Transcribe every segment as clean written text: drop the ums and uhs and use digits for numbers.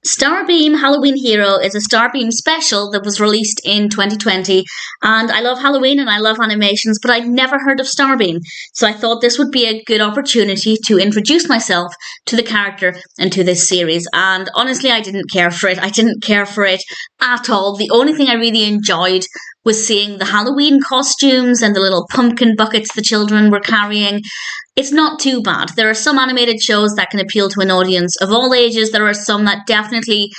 StarBeam Halloween Hero is a StarBeam special that was released in 2020, and I love Halloween and I love animations, but I'd never heard of StarBeam, so I thought this would be a good opportunity to introduce myself to the character and to this series, and honestly I didn't care for it. I didn't care for it at all. The only thing I really enjoyed was seeing the Halloween costumes and the little pumpkin buckets the children were carrying. It's not too bad. There are some animated shows that can appeal to an audience of all ages. There are some that definitely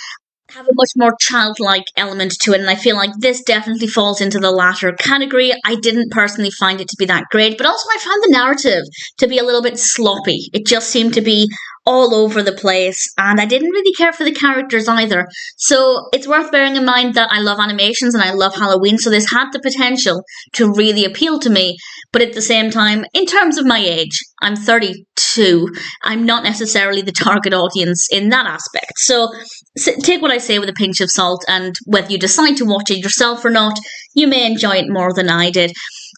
have a much more childlike element to it, and I feel like this definitely falls into the latter category. I didn't personally find it to be that great, but also I found the narrative to be a little bit sloppy. It just seemed to be all over the place, and I didn't really care for the characters either. So it's worth bearing in mind that I love animations and I love Halloween, so this had the potential to really appeal to me. But at the same time, in terms of my age, I'm 32, I'm not necessarily the target audience in that aspect. So take what I say with a pinch of salt, and whether you decide to watch it yourself or not, you may enjoy it more than I did.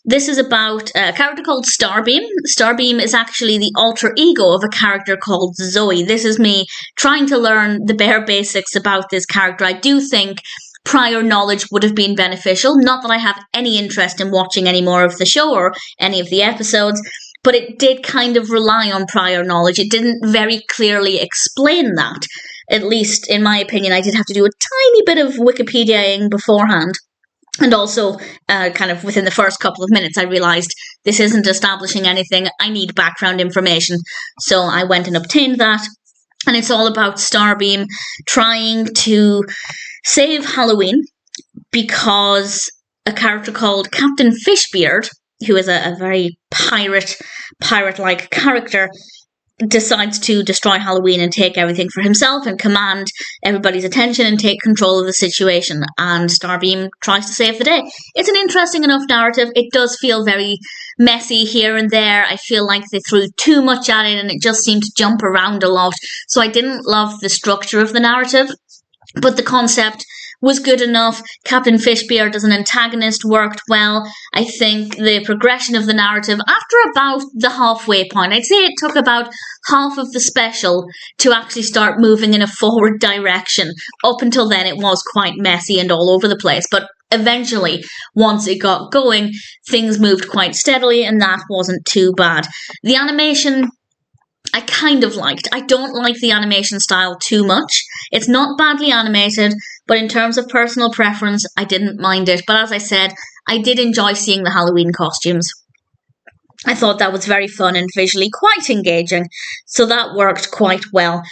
This is about a character called StarBeam. StarBeam is actually the alter ego of a character called Zoe. This is me trying to learn the bare basics about this character. I do think prior knowledge would have been beneficial. Not that I have any interest in watching any more of the show or any of the episodes, but it did kind of rely on prior knowledge. It didn't very clearly explain that. At least, in my opinion, I did have to do a tiny bit of Wikipediaing beforehand. And also, kind of within the first couple of minutes, I realised this isn't establishing anything. I need background information. So I went and obtained that. And it's all about StarBeam trying to save Halloween because a character called Captain Fishbeard, who is a very pirate-like character, decides to destroy Halloween and take everything for himself and command everybody's attention and take control of the situation. And StarBeam tries to save the day. It's an interesting enough narrative. It does feel very messy here and there. I feel like they threw too much at it and it just seemed to jump around a lot. So I didn't love the structure of the narrative, but the concept was good enough. Captain Fishbeard as an antagonist worked well. I think the progression of the narrative, after about the halfway point, I'd say it took about half of the special to actually start moving in a forward direction. Up until then, it was quite messy and all over the place, but eventually, once it got going, things moved quite steadily, and that wasn't too bad. The animation I kind of liked. I don't like the animation style too much. It's not badly animated, but in terms of personal preference, I didn't mind it. But as I said, I did enjoy seeing the Halloween costumes. I thought that was very fun and visually quite engaging, so that worked quite well.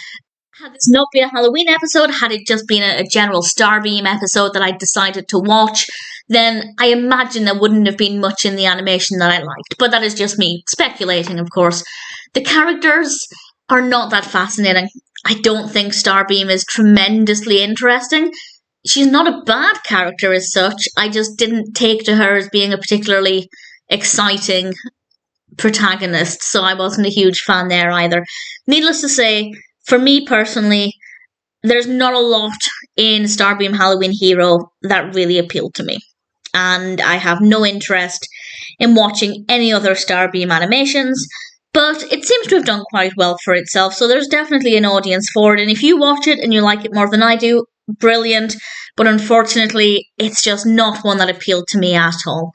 Had this not been a Halloween episode, had it just been a general StarBeam episode that I decided to watch, then I imagine there wouldn't have been much in the animation that I liked. But that is just me speculating, of course. The characters are not that fascinating. I don't think StarBeam is tremendously interesting. She's not a bad character as such. I just didn't take to her as being a particularly exciting protagonist, so I wasn't a huge fan there either. Needless to say, for me personally, there's not a lot in StarBeam Halloween Hero that really appealed to me. And I have no interest in watching any other StarBeam animations, but it seems to have done quite well for itself, so there's definitely an audience for it, and if you watch it and you like it more than I do, brilliant, but unfortunately, it's just not one that appealed to me at all.